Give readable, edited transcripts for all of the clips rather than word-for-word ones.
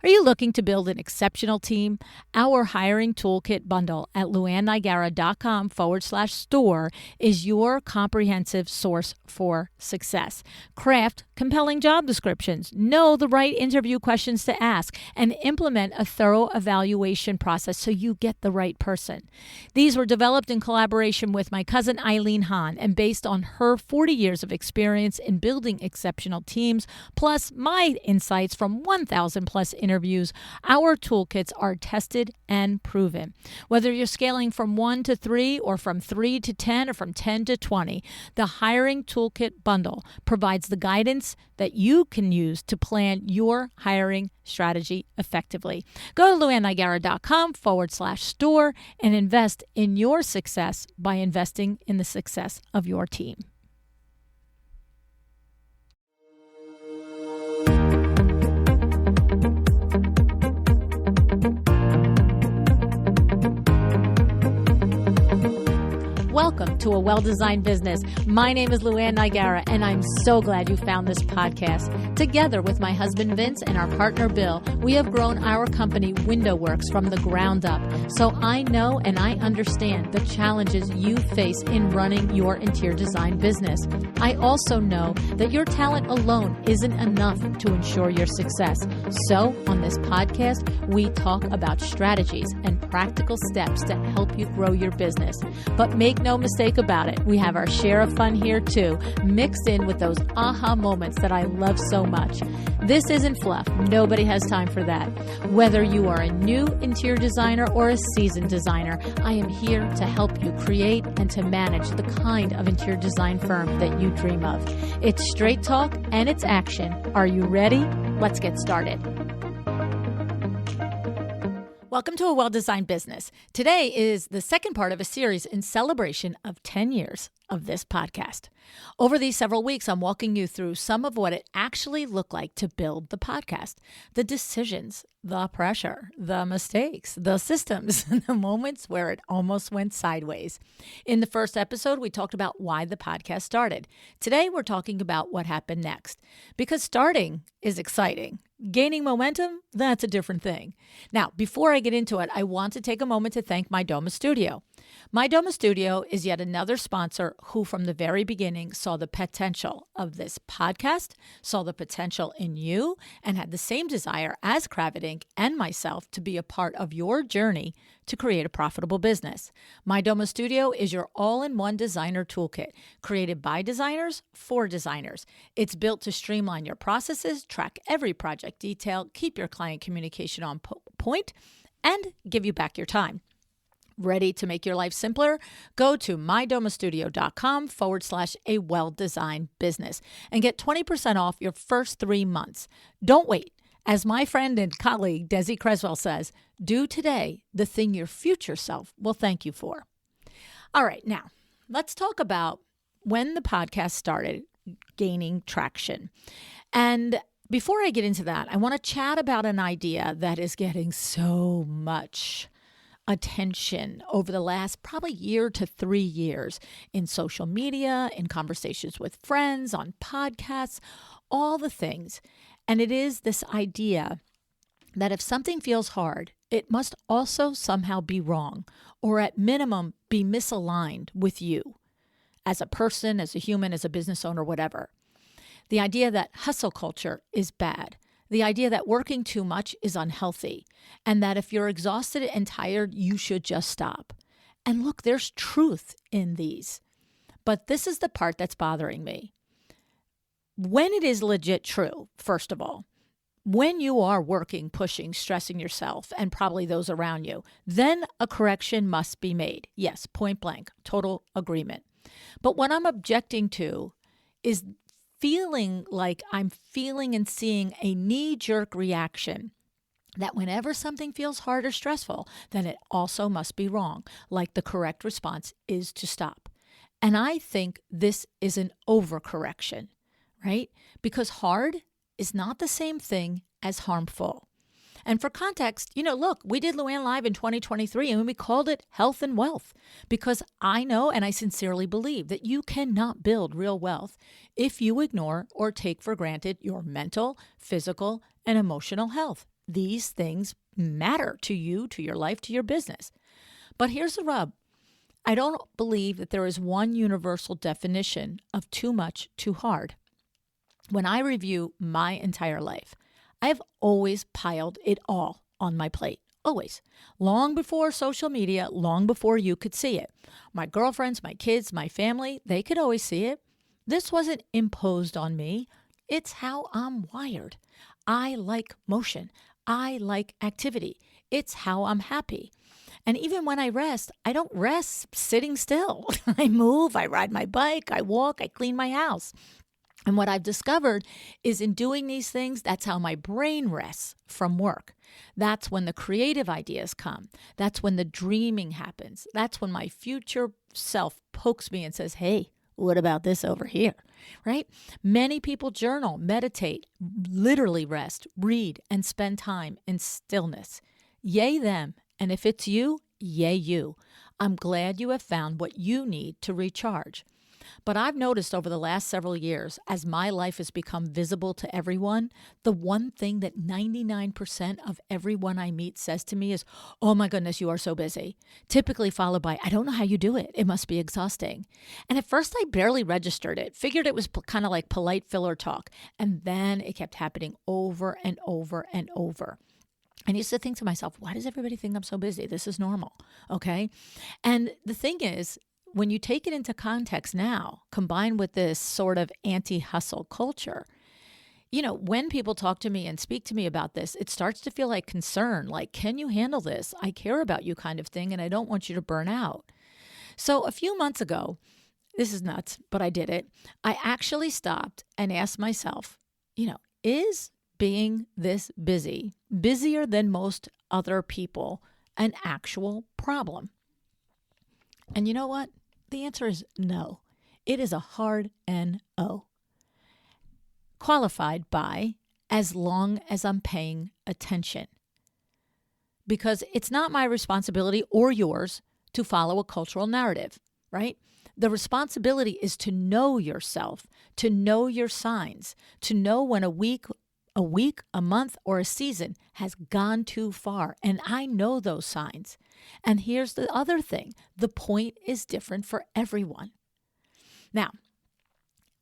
Are you looking to build an exceptional team? Our hiring toolkit bundle at LuAnnNigara.com/store is your comprehensive source for success. Craft compelling job descriptions, know the right interview questions to ask, and implement a thorough evaluation process so you get the right person. These were developed in collaboration with my cousin Eileen Hahn and based on her 40 years of experience in building exceptional teams, plus my insights from 1,000 plus interviews. Our toolkits are tested and proven. Whether you're scaling from 1 to 3 or from 3 to 10 or from 10 to 20, the hiring toolkit bundle provides the guidance that you can use to plan your hiring strategy effectively. Go to LuAnnNigara.com/store and invest in your success by investing in the success of your team. Welcome to A Well-Designed Business. My name is LuAnn Nigara, and I'm so glad you found this podcast. Together with my husband Vince and our partner Bill, we have grown our company WindowWorks from the ground up. So I know and I understand the challenges you face in running your interior design business. I also know that your talent alone isn't enough to ensure your success. So on this podcast, we talk about strategies and practical steps to help you grow your business. But make no mistake about it, we have our share of fun here too, mixed in with those aha moments that I love so much. This isn't fluff. Nobody has time for that. Whether you are a new interior designer or a seasoned designer, I am here to help you create and to manage the kind of interior design firm that you dream of. It's straight talk and it's action. Are you ready? Let's get started. Welcome to A Well-Designed Business. Today is the second part of a series in celebration of 10 years of this podcast. Over these several weeks, I'm walking you through some of what it actually looked like to build the podcast, the decisions, the pressure, the mistakes, the systems, the moments where it almost went sideways. In the first episode, we talked about why the podcast started. Today, we're talking about what happened next, because starting is exciting. Gaining momentum, that's a different thing. Now, before I get into it, I want to take a moment to thank made.The Studio. made.The Studio is yet another sponsor who from the very beginning saw the potential of this podcast, saw the potential in you, and had the same desire as Kravit Inc. and myself to be a part of your journey to create a profitable business. made.The Studio is your all-in-one designer toolkit, created by designers for designers. It's built to streamline your processes, track every project detail, keep your client communication on point, and give you back your time. Ready to make your life simpler? Go to made.thestudio.com/a well-designed business and get 20% off your first 3 months. Don't wait. As my friend and colleague Desi Creswell says, do today the thing your future self will thank you for. All right, now let's talk about when the podcast started gaining traction. And before I get into that, I want to chat about an idea that is getting so much attention over the last probably year to 3 years in social media, in conversations with friends, on podcasts, all the things. And it is this idea that if something feels hard, it must also somehow be wrong, or at minimum be misaligned with you as a person, as a human, as a business owner, whatever. The idea that hustle culture is bad. The idea that working too much is unhealthy, and that if you're exhausted and tired, you should just stop. And look, there's truth in these. But this is the part that's bothering me. When it is legit true, first of all, when you are working, pushing, stressing yourself, and probably those around you, then a correction must be made. Yes, point blank, total agreement. But what I'm objecting to is feeling like I'm feeling and seeing a knee-jerk reaction that whenever something feels hard or stressful, then it also must be wrong, like the correct response is to stop. And I think this is an overcorrection, right? Because hard is not the same thing as harmful. And for context, look, we did LuAnn Live in 2023 and we called it Health and Wealth because I know and I sincerely believe that you cannot build real wealth if you ignore or take for granted your mental, physical, and emotional health. These things matter to you, to your life, to your business. But here's the rub. I don't believe that there is one universal definition of too much, too hard. When I review my entire life, I've always piled it all on my plate. Always. Long before social media, long before you could see it. My girlfriends, my kids, my family, they could always see it. This wasn't imposed on me. It's how I'm wired. I like motion. I like activity. It's how I'm happy. And even when I rest, I don't rest sitting still. I move, I ride my bike, I walk, I clean my house. And what I've discovered is in doing these things, that's how my brain rests from work. That's when the creative ideas come. That's when the dreaming happens. That's when my future self pokes me and says, hey, what about this over here? Right? Many people journal, meditate, literally rest, read, and spend time in stillness. Yay them. And if it's you, yay you. I'm glad you have found what you need to recharge. But I've noticed over the last several years, as my life has become visible to everyone, the one thing that 99% of everyone I meet says to me is, oh my goodness, you are so busy. Typically followed by, I don't know how you do it. It must be exhausting. And at first I barely registered it, figured it was kind of like polite filler talk. And then it kept happening over and over and over. And I used to think to myself, why does everybody think I'm so busy? This is normal, okay? And the thing is, when you take it into context now, combined with this sort of anti-hustle culture, when people talk to me and speak to me about this, it starts to feel like concern, like, can you handle this? I care about you kind of thing, and I don't want you to burn out. So a few months ago, this is nuts, but I did it. I actually stopped and asked myself, is being this busy, busier than most other people, an actual problem? And you know what? The answer is no. It is a hard no. Qualified by as long as I'm paying attention. Because it's not my responsibility or yours to follow a cultural narrative, right? The responsibility is to know yourself, to know your signs, to know when a week, a month, or a season has gone too far. And I know those signs. And here's the other thing. The point is different for everyone. Now,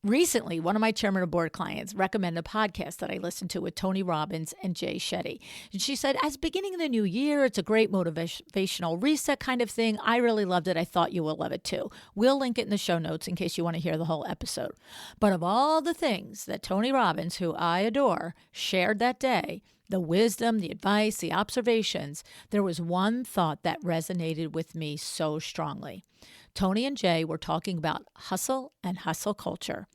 recently, one of my chairman of board clients recommended a podcast that I listened to with Tony Robbins and Jay Shetty. And she said, as beginning of the new year, it's a great motivational reset kind of thing. I really loved it. I thought you will love it too. We'll link it in the show notes in case you want to hear the whole episode. But of all the things that Tony Robbins, who I adore, shared that day, the wisdom, the advice, the observations, there was one thought that resonated with me so strongly. Tony and Jay were talking about hustle and hustle culture.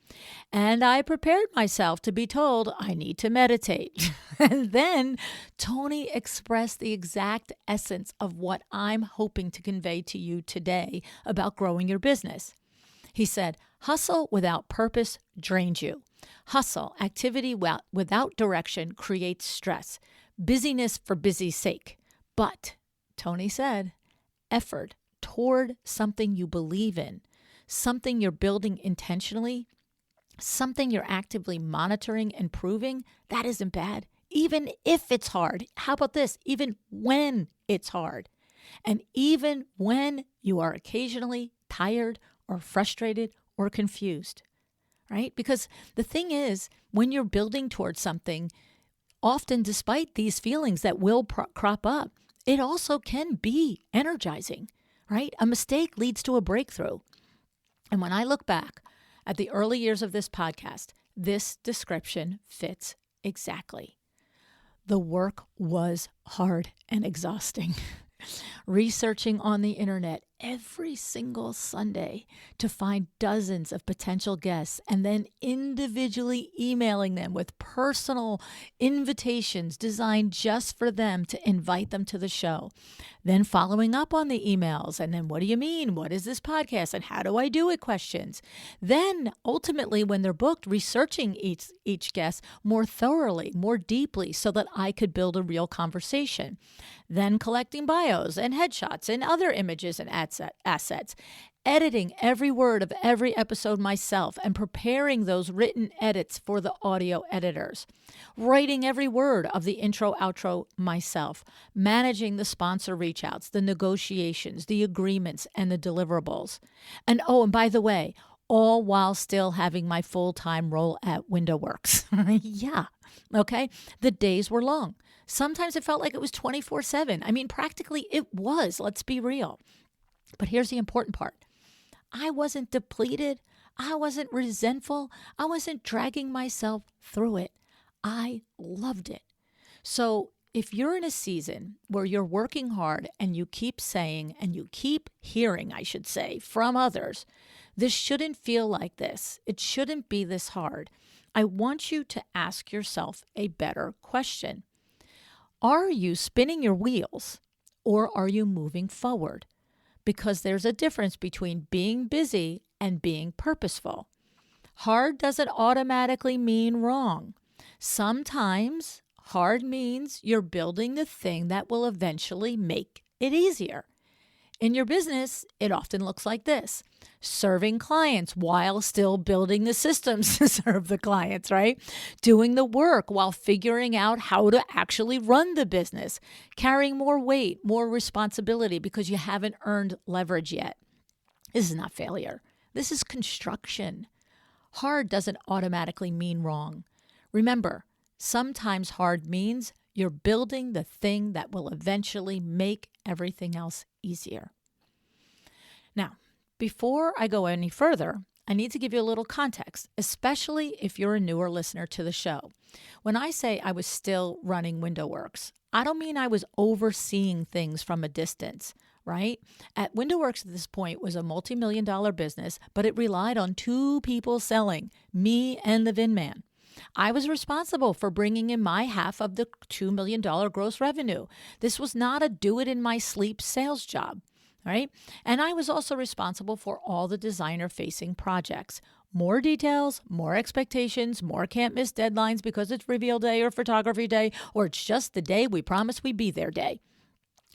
And I prepared myself to be told I need to meditate. And then Tony expressed the exact essence of what I'm hoping to convey to you today about growing your business. He said, hustle without purpose drains you. Hustle, activity without direction, creates stress. Busyness for busy's sake. But, Tony said, effort toward something you believe in, something you're building intentionally, something you're actively monitoring and proving, that isn't bad. Even if it's hard. How about this? Even when it's hard. And even when you are occasionally tired or frustrated or confused, right? Because the thing is, when you're building towards something, often despite these feelings that will crop up, it also can be energizing, right? A mistake leads to a breakthrough. And when I look back at the early years of this podcast, this description fits exactly. The work was hard and exhausting. Researching on the internet every single Sunday to find dozens of potential guests and then individually emailing them with personal invitations designed just for them to invite them to the show. Then following up on the emails, and then what do you mean? What is this podcast? And how do I do it? Questions. Then ultimately, when they're booked, researching each guest more thoroughly, more deeply, so that I could build a real conversation. Then collecting bios and headshots and other images and assets, editing every word of every episode myself and preparing those written edits for the audio editors, writing every word of the intro, outro myself, managing the sponsor reach outs, the negotiations, the agreements, and the deliverables. And by the way, all while still having my full-time role at WindowWorks. Yeah, okay? The days were long. Sometimes it felt like it was 24/7. I mean, practically it was, let's be real. But here's the important part. I wasn't depleted. I wasn't resentful. I wasn't dragging myself through it. I loved it. So if you're in a season where you're working hard and you keep saying and you keep hearing, I should say, from others, this shouldn't feel like this. It shouldn't be this hard. I want you to ask yourself a better question. Are you spinning your wheels or are you moving forward? Because there's a difference between being busy and being purposeful. Hard doesn't automatically mean wrong. Sometimes hard means you're building the thing that will eventually make it easier. In your business, it often looks like this: serving clients while still building the systems to serve the clients, right? Doing the work while figuring out how to actually run the business, carrying more weight, more responsibility because you haven't earned leverage yet. This is not failure. This is construction. Hard doesn't automatically mean wrong. Remember, sometimes hard means you're building the thing that will eventually make everything else easier. Now, before I go any further, I need to give you a little context, especially if you're a newer listener to the show. When I say I was still running WindowWorks, I don't mean I was overseeing things from a distance, right? At WindowWorks at this point was a multi-million-dollar business, but it relied on two people selling, me and the VIN man. I was responsible for bringing in my half of the $2 million gross revenue. This was not a do-it-in-my-sleep sales job, right? And I was also responsible for all the designer-facing projects. More details, more expectations, more can't-miss deadlines because it's reveal day or photography day, or it's just the day we promised we'd be there day.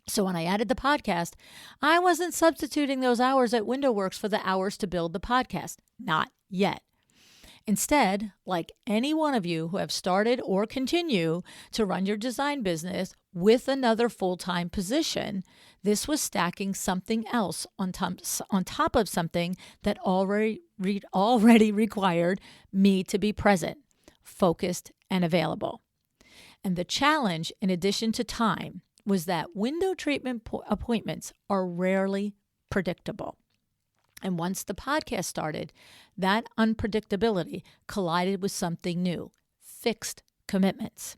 So when I added the podcast, I wasn't substituting those hours at WindowWorks for the hours to build the podcast. Not yet. Instead, like any one of you who have started or continue to run your design business with another full-time position, this was stacking something else on top of something that already required me to be present, focused, and available. And the challenge, in addition to time, was that window treatment appointments are rarely predictable. And once the podcast started, that unpredictability collided with something new: fixed commitments.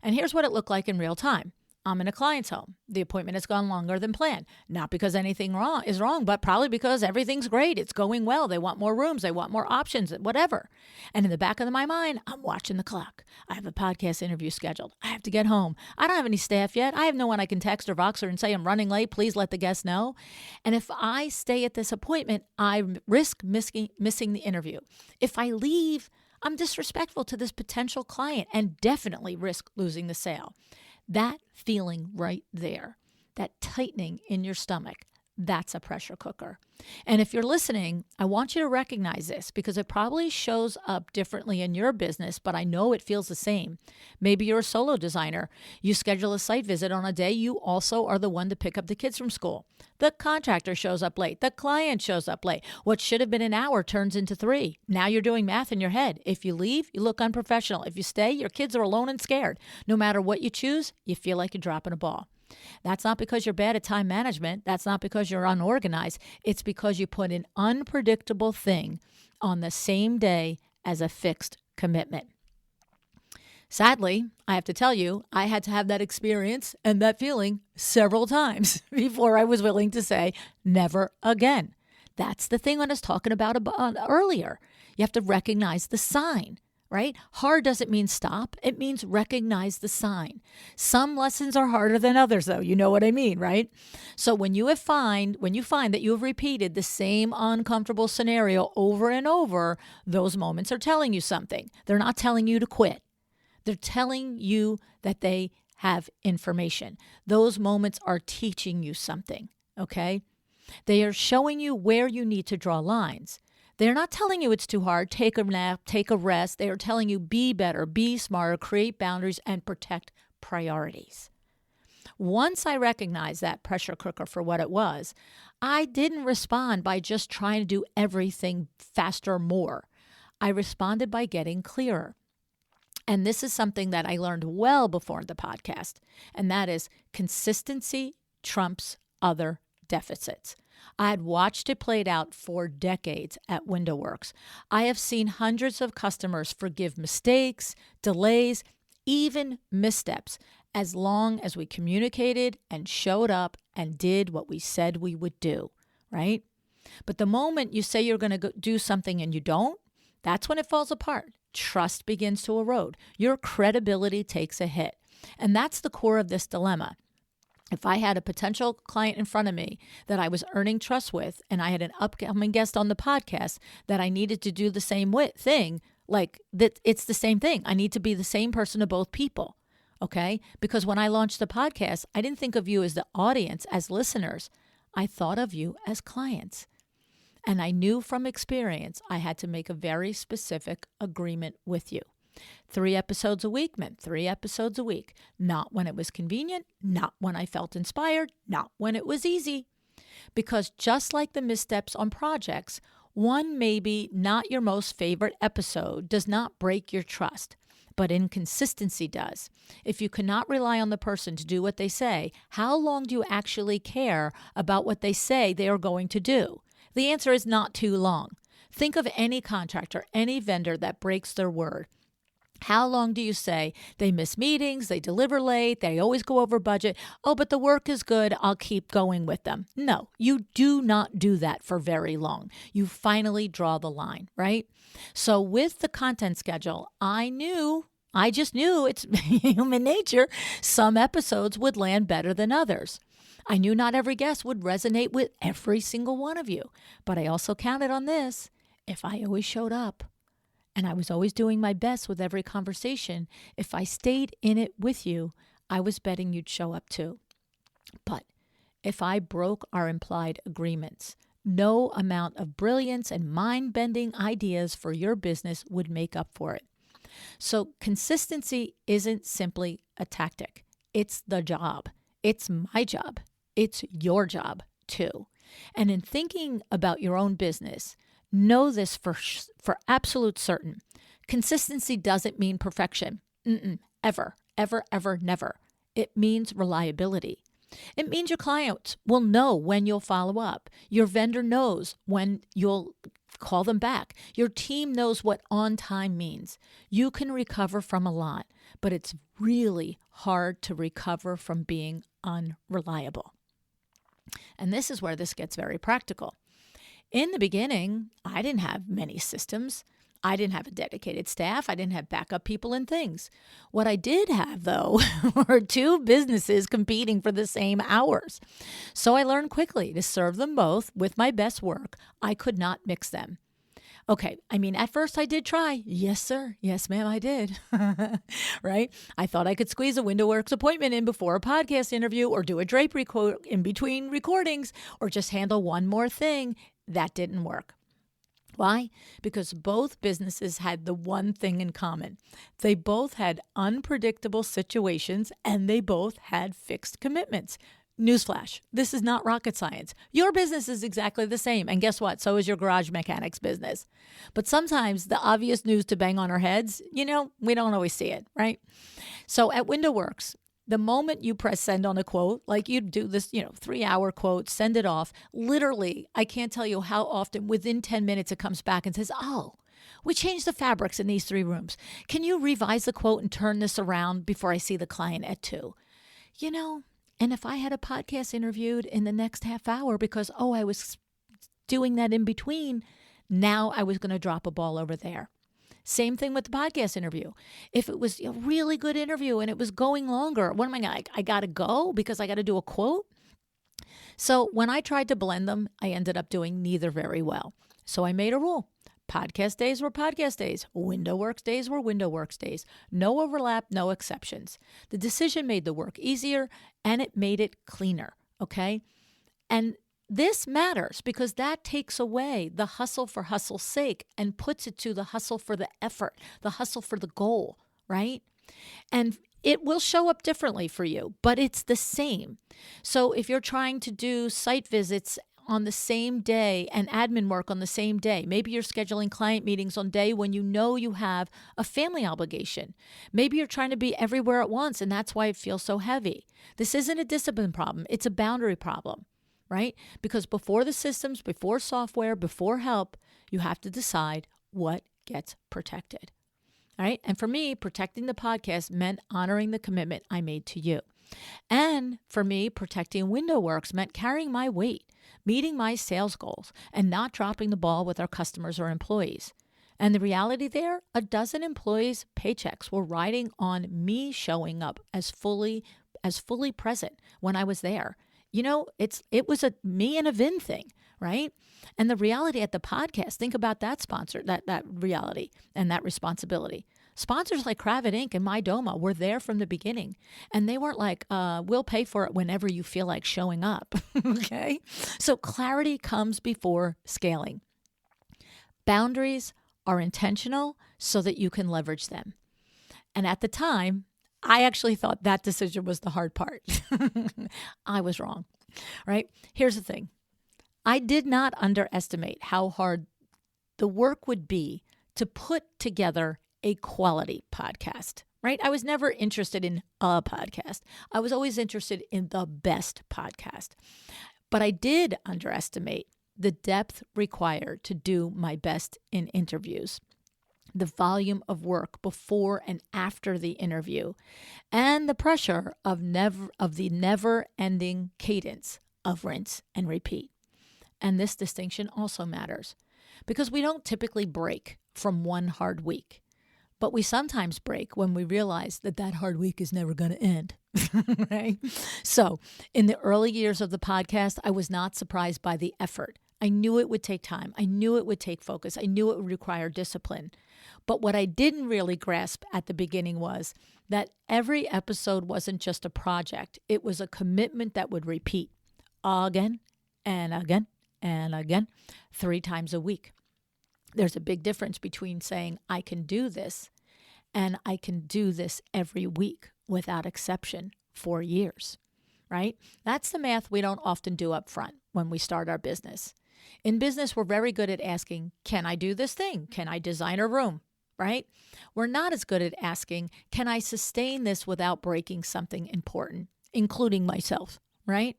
And here's what it looked like in real time. I'm in a client's home. The appointment has gone longer than planned. Not because anything is wrong, but probably because everything's great. It's going well. They want more rooms. They want more options, whatever. And in the back of my mind, I'm watching the clock. I have a podcast interview scheduled. I have to get home. I don't have any staff yet. I have no one I can text or Voxer and say, I'm running late. Please let the guest know. And if I stay at this appointment, I risk missing the interview. If I leave, I'm disrespectful to this potential client and definitely risk losing the sale. That feeling right there, that tightening in your stomach, that's a pressure cooker. And if you're listening, I want you to recognize this because it probably shows up differently in your business, but I know it feels the same. Maybe you're a solo designer. You schedule a site visit on a day you also are the one to pick up the kids from school. The contractor shows up late. The client shows up late. What should have been an hour turns into 3. Now you're doing math in your head. If you leave, you look unprofessional. If you stay, your kids are alone and scared. No matter what you choose, you feel like you're dropping a ball. That's not because you're bad at time management. That's not because you're unorganized. It's because you put an unpredictable thing on the same day as a fixed commitment. Sadly, I have to tell you, I had to have that experience and that feeling several times before I was willing to say, never again. That's the thing I was talking about earlier. You have to recognize the sign, right? Hard doesn't mean stop. It means recognize the sign. Some lessons are harder than others, though. You know what I mean, right? So when you find that you have repeated the same uncomfortable scenario over and over, those moments are telling you something. They're not telling you to quit. They're telling you that they have information. Those moments are teaching you something, okay? They are showing you where you need to draw lines. They're not telling you it's too hard, take a nap, take a rest. They are telling you be better, be smarter, create boundaries, and protect priorities. Once I recognized that pressure cooker for what it was, I didn't respond by just trying to do everything faster, more. I responded by getting clearer. And this is something that I learned well before the podcast, and that is consistency trumps other deficits. I had watched it played out for decades at WindowWorks. I have seen hundreds of customers forgive mistakes, delays, even missteps, as long as we communicated and showed up and did what we said we would do, right? But the moment you say you're going to do something and you don't, that's when it falls apart. Trust begins to erode. Your credibility takes a hit. And that's the core of this dilemma. If I had a potential client in front of me that I was earning trust with, and I had an upcoming guest on the podcast that I needed to do the same thing, like that, it's the same thing. I need to be the same person to both people, okay? Because when I launched the podcast, I didn't think of you as the audience, as listeners. I thought of you as clients. And I knew from experience I had to make a very specific agreement with you. 3 episodes a week meant 3 episodes a week. Not when it was convenient, not when I felt inspired, not when it was easy. Because just like the missteps on projects, one maybe not your most favorite episode does not break your trust, but inconsistency does. If you cannot rely on the person to do what they say, how long do you actually care about what they say they are going to do? The answer is not too long. Think of any contractor, any vendor that breaks their word. How long do you say they miss meetings, they deliver late, they always go over budget? Oh, but the work is good, I'll keep going with them. No, you do not do that for very long. You finally draw the line, right? So with the content schedule, I just knew it's human nature. Some episodes would land better than others. I knew not every guest would resonate with every single one of you, but I also counted on this. If I always showed up, and I was always doing my best with every conversation, if I stayed in it with you, I was betting you'd show up too. But if I broke our implied agreements, no amount of brilliance and mind-bending ideas for your business would make up for it. So consistency isn't simply a tactic. It's the job. It's my job. It's your job too. And in thinking about your own business, know this for absolute certain. Consistency doesn't mean perfection. Ever, ever, ever, never. It means reliability. It means your clients will know when you'll follow up. Your vendor knows when you'll call them back. Your team knows what on time means. You can recover from a lot, but it's really hard to recover from being unreliable. And this is where this gets very practical. In the beginning, I didn't have many systems. I didn't have a dedicated staff. I didn't have backup people and things. What I did have, though, were 2 businesses competing for the same hours. So I learned quickly to serve them both with my best work. I could not mix them. Okay, at first I did try. Yes, sir. Yes, ma'am, I did. Right? I thought I could squeeze a WindowWorks appointment in before a podcast interview, or do a drapery quote in between recordings, or just handle one more thing. That didn't work. Why? Because both businesses had the one thing in common. They both had unpredictable situations, and they both had fixed commitments. Newsflash, this is not rocket science. Your business is exactly the same. And guess what? So is your garage mechanics business. But sometimes the obvious news to bang on our heads, we don't always see it, right? So at WindowWorks, the moment you press send on a quote, like you do this, 3-hour quote, send it off, literally, I can't tell you how often within 10 minutes it comes back and says, oh, We changed the fabrics in these 3 rooms. Can you revise the quote and turn this around before I see the client at 2? You know, and if I had a podcast interviewed in the next half hour because, I was doing that in between, now I was going to drop a ball over there. Same thing with the podcast interview. If it was a really good interview and it was going longer, what am I going to, I got to go because I got to do a quote? So when I tried to blend them, I ended up doing neither very well. So I made a rule. Podcast days were podcast days. Window Works days were Window Works days. No overlap, no exceptions. The decision made the work easier and it made it cleaner, okay? And this matters because that takes away the hustle for hustle's sake and puts it to the hustle for the effort, the hustle for the goal, right? And it will show up differently for you, but it's the same. So if you're trying to do site visits on the same day and admin work on the same day, maybe you're scheduling client meetings on day when you know you have a family obligation. Maybe you're trying to be everywhere at once and that's why it feels so heavy. This isn't a discipline problem. It's a boundary problem, right? Because before the systems, before software, before help, you have to decide what gets protected. All right. And for me, protecting the podcast meant honoring the commitment I made to you. And for me, protecting Window Works meant carrying my weight, meeting my sales goals, and not dropping the ball with our customers or employees. And the reality there, 12 employees' paychecks were riding on me showing up as fully present when I was there. You know, it was a me and a Vin thing, right? And the reality at the podcast, think about that sponsor, that reality and that responsibility. Sponsors like Cravat Inc. and MyDoma were there from the beginning. And they weren't like, we'll pay for it whenever you feel like showing up, okay? So clarity comes before scaling. Boundaries are intentional so that you can leverage them. And at the time, I actually thought that decision was the hard part. I was wrong, right? Here's the thing. I did not underestimate how hard the work would be to put together a quality podcast, right? I was never interested in a podcast. I was always interested in the best podcast. But I did underestimate the depth required to do my best in interviews, the volume of work before and after the interview, and the pressure of the never-ending cadence of rinse and repeat. And this distinction also matters because we don't typically break from one hard week, but we sometimes break when we realize that hard week is never going to end, right? So in the early years of the podcast, I was not surprised by the effort. I knew it would take time. I knew it would take focus. I knew it would require discipline. But what I didn't really grasp at the beginning was that every episode wasn't just a project. It was a commitment that would repeat again and again and again, 3 times a week. There's a big difference between saying I can do this and I can do this every week without exception for years, right? That's the math we don't often do up front when we start our business. In business, we're very good at asking, can I do this thing? Can I design a room? Right? We're not as good at asking, can I sustain this without breaking something important, including myself, right?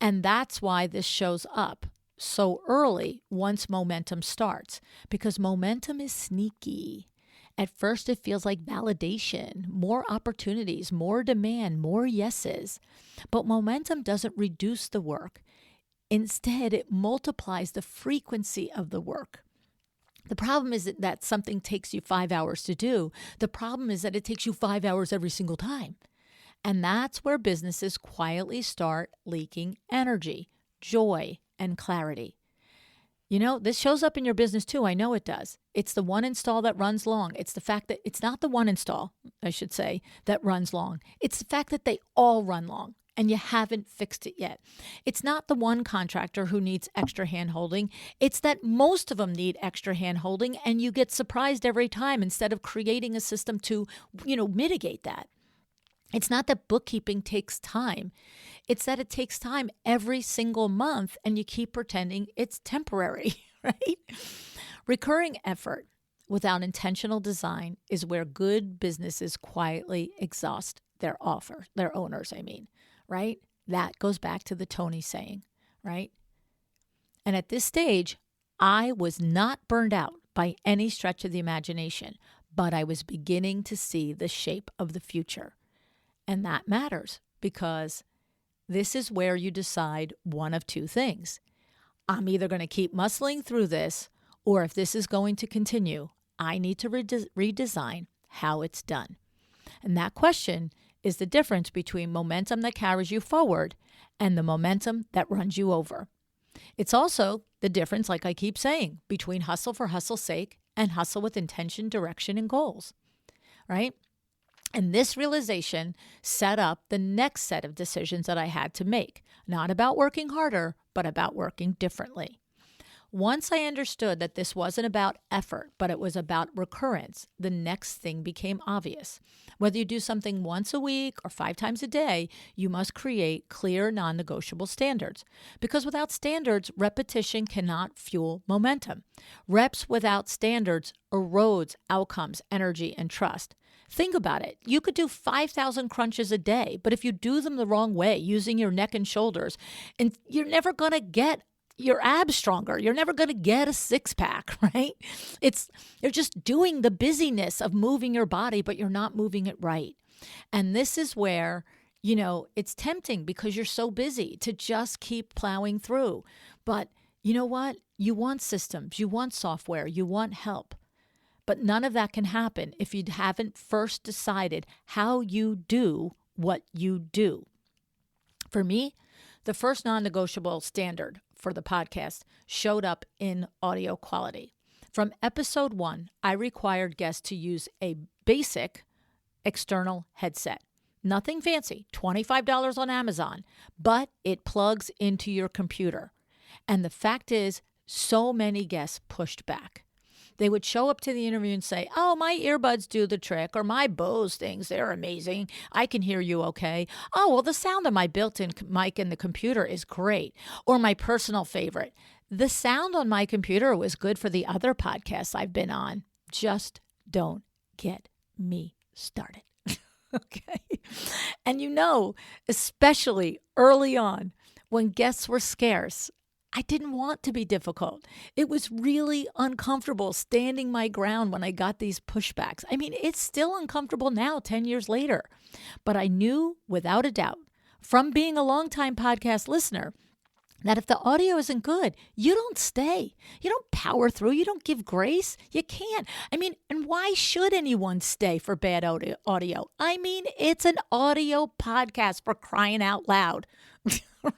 And that's why this shows up so early once momentum starts, because momentum is sneaky. At first, it feels like validation, more opportunities, more demand, more yeses. But momentum doesn't reduce the work. Instead, it multiplies the frequency of the work. The problem isn't that something takes you 5 hours to do. The problem is that it takes you 5 hours every single time. And that's where businesses quietly start leaking energy, joy, and clarity. You know, this shows up in your business too. I know it does. It's the one install that runs long. It's the fact that it's not the one install, I should say, that runs long. It's the fact that they all run long and you haven't fixed it yet. It's not the one contractor who needs extra hand-holding. It's that most of them need extra hand-holding and you get surprised every time instead of creating a system to, mitigate that. It's not that bookkeeping takes time. It's that it takes time every single month and you keep pretending it's temporary, right? Recurring effort without intentional design is where good businesses quietly exhaust their owners, right? That goes back to the Tony saying, right? And at this stage, I was not burned out by any stretch of the imagination, but I was beginning to see the shape of the future. And that matters because this is where you decide one of two things. I'm either going to keep muscling through this, or if this is going to continue, I need to redesign how it's done. And that question is the difference between momentum that carries you forward and the momentum that runs you over. It's also the difference, like I keep saying, between hustle for hustle's sake and hustle with intention, direction, and goals, right? And this realization set up the next set of decisions that I had to make, not about working harder, but about working differently. Once I understood that this wasn't about effort, but it was about recurrence, the next thing became obvious. Whether you do something once a week or 5 times a day, you must create clear, non-negotiable standards. Because without standards, repetition cannot fuel momentum. Reps without standards erodes outcomes, energy, and trust. Think about it. You could do 5,000 crunches a day, but if you do them the wrong way, using your neck and shoulders, and you're never going to get your abs stronger. You're never going to get a 6-pack, right? You're just doing the busyness of moving your body, but you're not moving it right. And this is where, it's tempting because you're so busy to just keep plowing through. But you know what? You want systems, you want software, you want help. But none of that can happen if you haven't first decided how you do what you do. For me, the first non-negotiable standard for the podcast showed up in audio quality. From episode 1, I required guests to use a basic external headset. Nothing fancy, $25 on Amazon, but it plugs into your computer. And the fact is, so many guests pushed back. They would show up to the interview and say, oh, my earbuds do the trick, or my Bose things, they're amazing. I can hear you okay. Oh, well, the sound of my built-in mic in the computer is great. Or my personal favorite, the sound on my computer was good for the other podcasts I've been on. Just don't get me started. Okay. And especially early on when guests were scarce, I didn't want to be difficult. It was really uncomfortable standing my ground when I got these pushbacks. I mean, it's still uncomfortable now, 10 years later. But I knew without a doubt from being a longtime podcast listener that if the audio isn't good, you don't stay. You don't power through. You don't give grace. You can't. I mean, and why should anyone stay for bad audio? I mean, it's an audio podcast, for crying out loud. Right?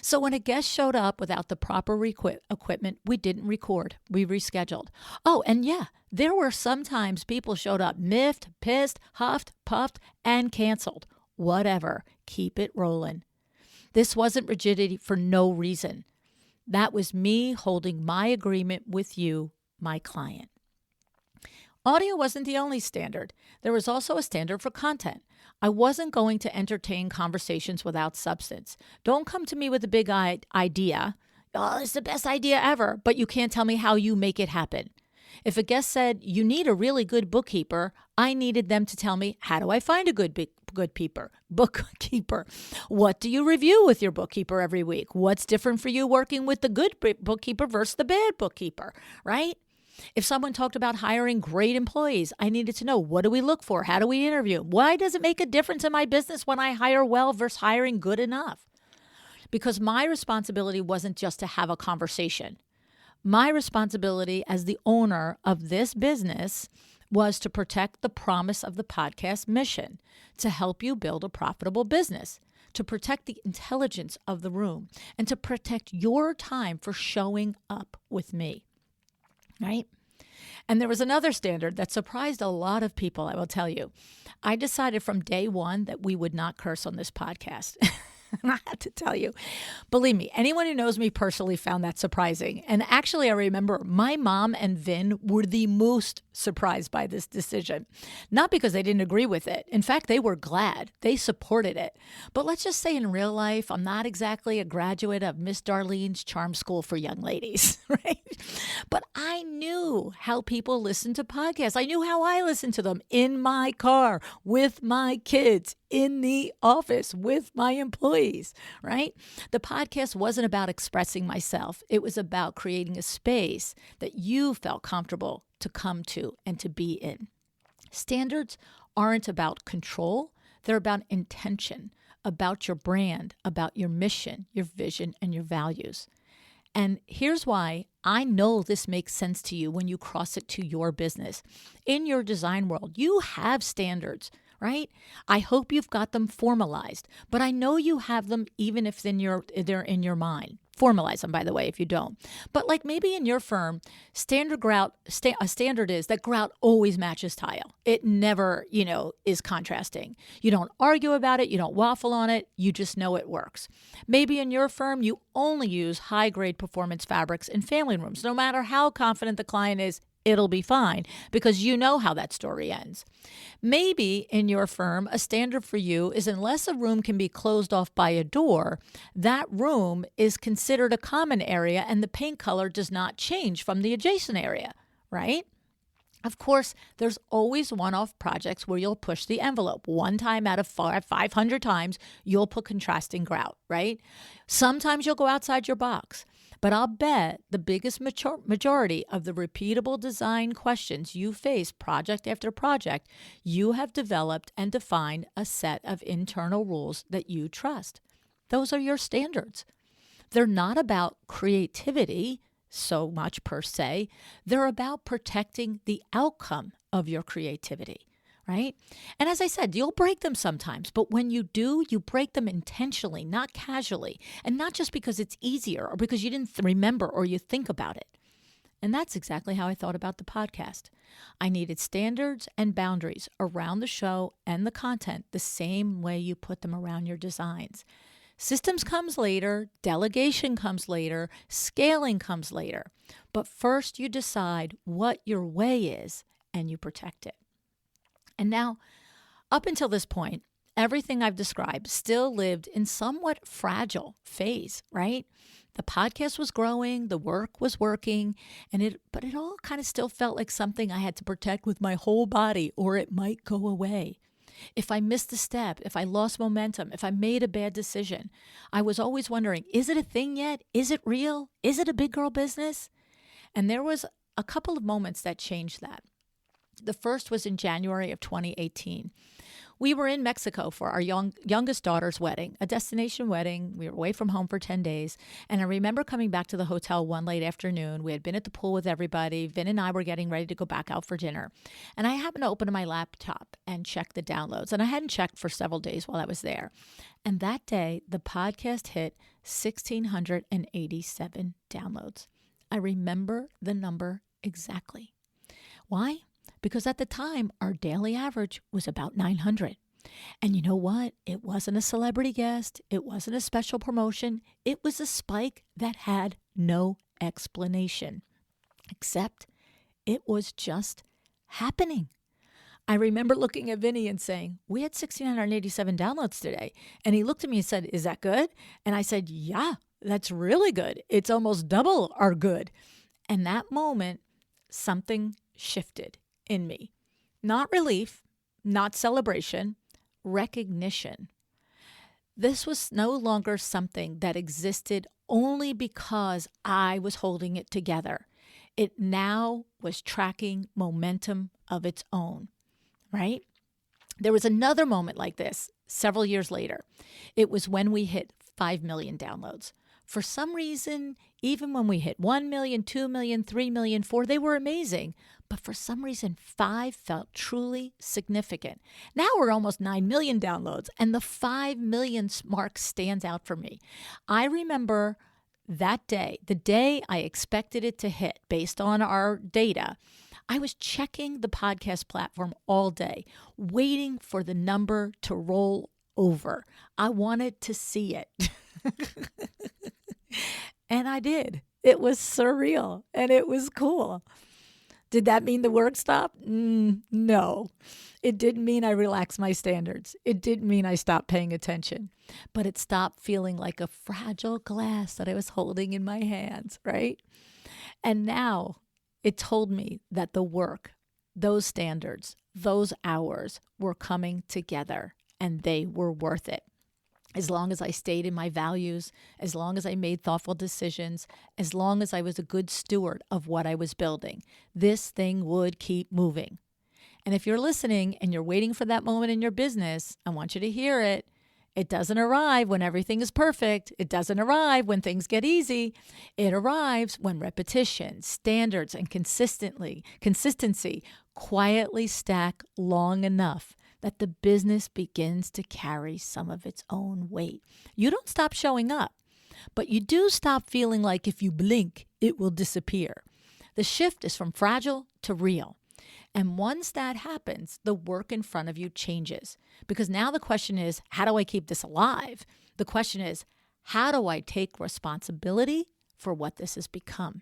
So when a guest showed up without the proper equipment, we didn't record. We rescheduled. Oh, and yeah, there were sometimes people showed up miffed, pissed, huffed, puffed, and canceled. Whatever. Keep it rolling. This wasn't rigidity for no reason. That was me holding my agreement with you, my client. Audio wasn't the only standard. There was also a standard for content. I wasn't going to entertain conversations without substance. Don't come to me with a big idea. Oh, it's the best idea ever, but you can't tell me how you make it happen. If a guest said, you need a really good bookkeeper, I needed them to tell me, how do I find a good bookkeeper? What do you review with your bookkeeper every week? What's different for you working with the good bookkeeper versus the bad bookkeeper, right? If someone talked about hiring great employees, I needed to know, what do we look for? How do we interview? Why does it make a difference in my business when I hire well versus hiring good enough? Because my responsibility wasn't just to have a conversation. My responsibility as the owner of this business was to protect the promise of the podcast mission, to help you build a profitable business, to protect the intelligence of the room, and to protect your time for showing up with me. Right? And there was another standard that surprised a lot of people, I will tell you. I decided from day one that we would not curse on this podcast. I have to tell you, believe me, anyone who knows me personally found that surprising. And actually, I remember my mom and Vin were the most surprised by this decision. Not because they didn't agree with it. In fact, they were glad. They supported it. But let's just say in real life, I'm not exactly a graduate of Miss Darlene's Charm School for Young Ladies, right? But I knew how people listen to podcasts. I knew how I listened to them in my car, with my kids, in the office, with my employees. please, right? The podcast wasn't about expressing myself. It was about creating a space that you felt comfortable to come to and to be in. Standards aren't about control. They're about intention, about your brand, about your mission, your vision, and your values. And here's why I know this makes sense to you when you cross it to your business. In your design world, you have standards, right? I hope you've got them formalized, but I know you have them even if they're in your mind. Formalize them, by the way, if you don't. But like maybe in your firm, a standard is that grout always matches tile. It never, is contrasting. You don't argue about it. You don't waffle on it. You just know it works. Maybe in your firm, you only use high-grade performance fabrics in family rooms. No matter how confident the client is, it'll be fine because you know how that story ends. Maybe in your firm, a standard for you is unless a room can be closed off by a door, that room is considered a common area and the paint color does not change from the adjacent area, right? Of course, there's always one-off projects where you'll push the envelope. One time out of 500 times, you'll put contrasting grout, right? Sometimes you'll go outside your box. But I'll bet the biggest majority of the repeatable design questions you face project after project, you have developed and defined a set of internal rules that you trust. Those are your standards. They're not about creativity so much per se. They're about protecting the outcome of your creativity. Right? And as I said, you'll break them sometimes, but when you do, you break them intentionally, not casually, and not just because it's easier or because you didn't remember or you think about it. And that's exactly how I thought about the podcast. I needed standards and boundaries around the show and the content the same way you put them around your designs. Systems comes later, delegation comes later, scaling comes later. But first you decide what your way is and you protect it. And now, up until this point, everything I've described still lived in somewhat fragile phase, right? The podcast was growing, the work was working, but it all kind of still felt like something I had to protect with my whole body or it might go away. If I missed a step, if I lost momentum, if I made a bad decision, I was always wondering, is it a thing yet? Is it real? Is it a big girl business? And there was a couple of moments that changed that. The first was in January of 2018. We were in Mexico for our youngest daughter's wedding, a destination wedding. We were away from home for 10 days. And I remember coming back to the hotel one late afternoon. We had been at the pool with everybody. Vin and I were getting ready to go back out for dinner. And I happened to open my laptop and check the downloads. And I hadn't checked for several days while I was there. And that day, the podcast hit 1,687 downloads. I remember the number exactly. Why? Because at the time, our daily average was about 900. And you know what? It wasn't a celebrity guest. It wasn't a special promotion. It was a spike that had no explanation, except it was just happening. I remember looking at Vinny and saying, we had 1,687 downloads today. And he looked at me and said, is that good? And I said, yeah, that's really good. It's almost double our good. And that moment, something shifted in me. Not relief, not celebration, recognition. This was no longer something that existed only because I was holding it together. It now was tracking momentum of its own, right? There was another moment like this several years later. It was when we hit 5 million downloads. For some reason, even when we hit 1 million, 2 million, 3 million, 4, they were amazing. But for some reason, 5 felt truly significant. Now we're almost 9 million downloads, and the 5 million mark stands out for me. I remember that day, the day I expected it to hit based on our data. I was checking the podcast platform all day, waiting for the number to roll over. I wanted to see it. And I did. It was surreal and it was cool. Did that mean the work stopped? No. It didn't mean I relaxed my standards. It didn't mean I stopped paying attention. But it stopped feeling like a fragile glass that I was holding in my hands, right? And now it told me that the work, those standards, those hours were coming together and they were worth it. as long as I stayed in my values, as long as I made thoughtful decisions, as long as I was a good steward of what I was building, this thing would keep moving. And if you're listening and you're waiting for that moment in your business, I want you to hear it. It doesn't arrive when everything is perfect. It doesn't arrive when things get easy. It arrives when repetition, standards, and consistency quietly stack long enough that the business begins to carry some of its own weight. You don't stop showing up, but you do stop feeling like if you blink, it will disappear. The shift is from fragile to real. And once that happens, the work in front of you changes. Because now the question is, how do I keep this alive? The question is, how do I take responsibility for what this has become?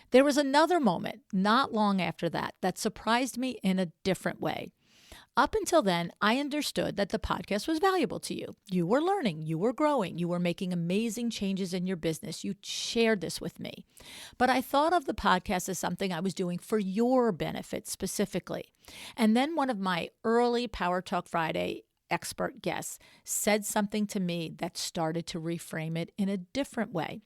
There was another moment not long after that surprised me in a different way. Up until then, I understood that the podcast was valuable to you. You were learning, you were growing, you were making amazing changes in your business. You shared this with me. But I thought of the podcast as something I was doing for your benefit specifically. And then one of my early Power Talk Friday expert guests said something to me that started to reframe it in a different way.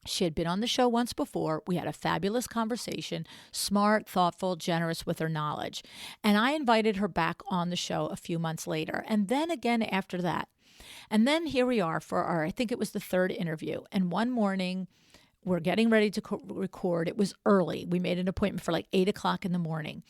She had been on the show once before. We had a fabulous conversation, smart, thoughtful, generous with her knowledge. And I invited her back on the show a few months later, and then again after that. And then here we are for our, I think it was the third interview. And one morning, we're getting ready to record. It was early. We made an appointment for like 8 o'clock in the morning.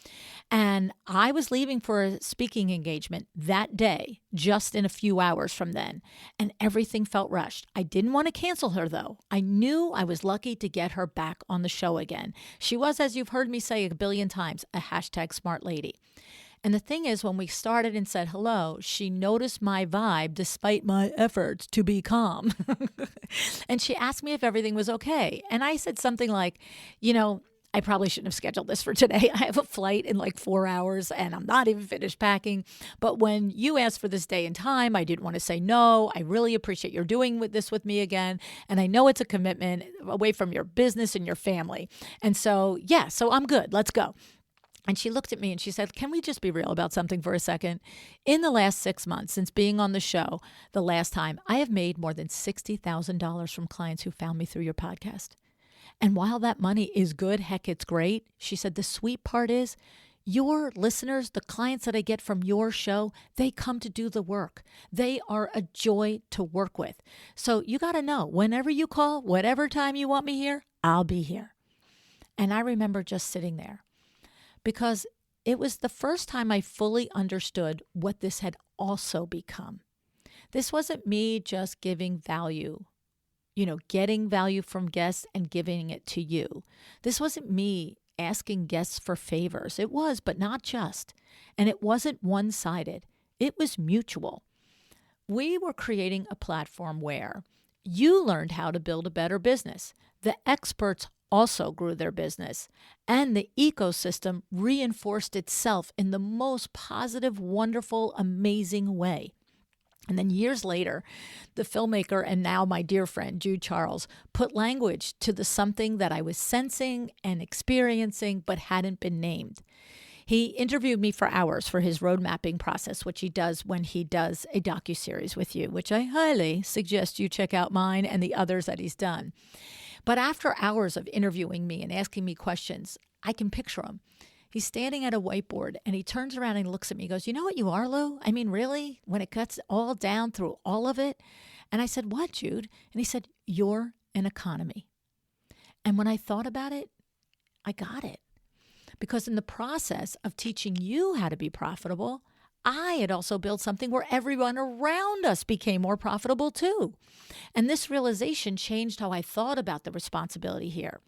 And I was leaving for a speaking engagement that day, just in a few hours from then. And everything felt rushed. I didn't want to cancel her, though. I knew I was lucky to get her back on the show again. She was, as you've heard me say a billion times, a #smart lady. And the thing is, when we started and said hello, she noticed my vibe despite my efforts to be calm. And she asked me if everything was okay. And I said something like, I probably shouldn't have scheduled this for today. I have a flight in like 4 hours and I'm not even finished packing. But when you asked for this day and time, I didn't want to say no. I really appreciate you're doing this with me again. And I know it's a commitment away from your business and your family. And so I'm good. Let's go. And she looked at me and she said, can we just be real about something for a second? In the last 6 months, since being on the show the last time, I have made more than $60,000 from clients who found me through your podcast. And while that money is good, heck, it's great. She said, the sweet part is your listeners, the clients that I get from your show, they come to do the work. They are a joy to work with. So you got to know, whenever you call, whatever time you want me here, I'll be here. And I remember just sitting there, because it was the first time I fully understood what this had also become. This wasn't me just giving value, getting value from guests and giving it to you. This wasn't me asking guests for favors. It was, but not just. And it wasn't one-sided. It was mutual. We were creating a platform where you learned how to build a better business. The experts also grew their business, and the ecosystem reinforced itself in the most positive, wonderful, amazing way. And then years later, the filmmaker and now my dear friend, Jude Charles, put language to the something that I was sensing and experiencing but hadn't been named. He interviewed me for hours for his road mapping process, which he does when he does a docuseries with you, which I highly suggest you check out mine and the others that he's done. But after hours of interviewing me and asking me questions, I can picture him. He's standing at a whiteboard and he turns around and looks at me and goes, you know what you are, Lu? I mean, really? When it cuts all down through all of it? And I said, what, Jude? And he said, you're an economy. And when I thought about it, I got it. Because in the process of teaching you how to be profitable, I had also built something where everyone around us became more profitable too. And this realization changed how I thought about the responsibility here.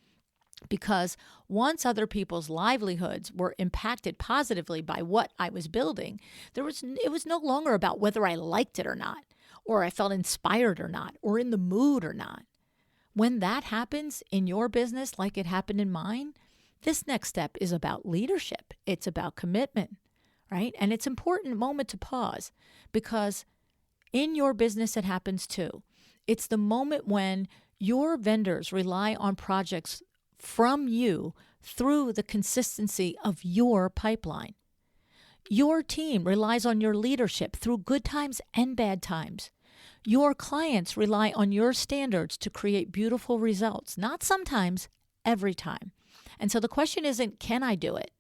Because once other people's livelihoods were impacted positively by what I was building, it was no longer about whether I liked it or not, or I felt inspired or not, or in the mood or not. When that happens in your business like it happened in mine, this next step is about leadership. It's about commitment, right? And it's an important moment to pause, because in your business it happens too. It's the moment when your vendors rely on projects from you through the consistency of your pipeline. Your team relies on your leadership through good times and bad times. Your clients rely on your standards to create beautiful results, not sometimes, every time. And so the question isn't, can I do it?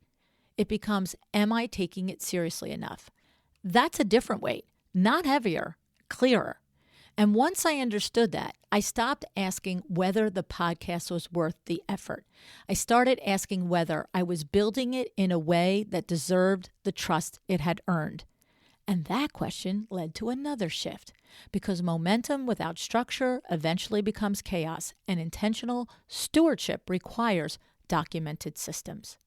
It becomes, am I taking it seriously enough? That's a different weight, not heavier, clearer. And once I understood that, I stopped asking whether the podcast was worth the effort. I started asking whether I was building it in a way that deserved the trust it had earned. And that question led to another shift, because momentum without structure eventually becomes chaos, and intentional stewardship requires documented systems.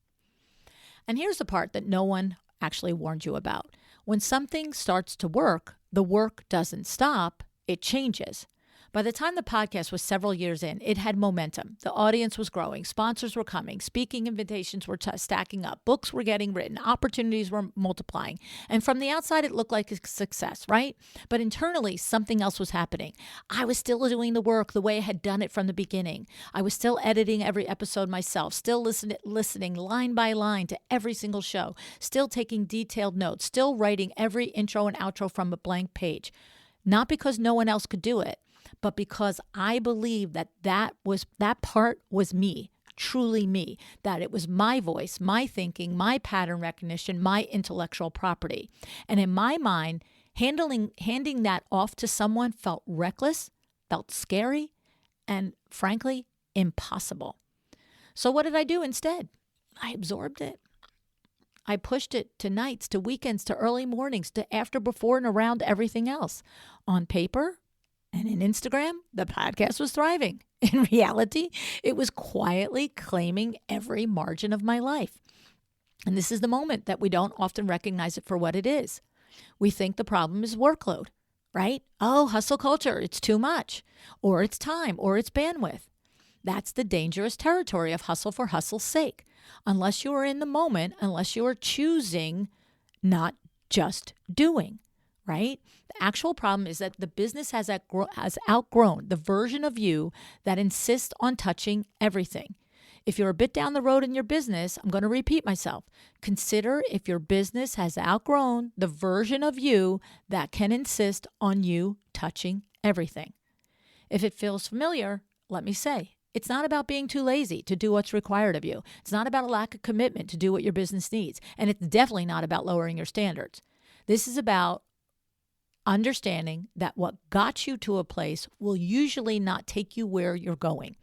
And here's the part that no one actually warned you about. When something starts to work, the work doesn't stop, it changes. By the time the podcast was several years in, it had momentum. The audience was growing. Sponsors were coming. Speaking invitations were stacking up. Books were getting written. Opportunities were multiplying. And from the outside, it looked like a success, right? But internally, something else was happening. I was still doing the work the way I had done it from the beginning. I was still editing every episode myself, still listening line by line to every single show, still taking detailed notes, still writing every intro and outro from a blank page. Not because no one else could do it, but because I believe that part was me, truly me, that it was my voice, my thinking, my pattern recognition, my intellectual property. And in my mind, handing that off to someone felt reckless, felt scary, and frankly, impossible. So what did I do instead? I absorbed it. I pushed it to nights, to weekends, to early mornings, to after, before, and around everything else. On paper and in Instagram, the podcast was thriving. In reality, it was quietly claiming every margin of my life. And this is the moment that we don't often recognize it for what it is. We think the problem is workload, right? Oh, hustle culture, it's too much, or it's time, or it's bandwidth. That's the dangerous territory of hustle for hustle's sake. Unless you are in the moment, unless you are choosing, not just doing, right? The actual problem is that the business has outgrown the version of you that insists on touching everything. If you're a bit down the road in your business, I'm going to repeat myself. Consider if your business has outgrown the version of you that can insist on you touching everything. If it feels familiar, let me say, it's not about being too lazy to do what's required of you. It's not about a lack of commitment to do what your business needs. And it's definitely not about lowering your standards. This is about understanding that what got you to a place will usually not take you where you're going.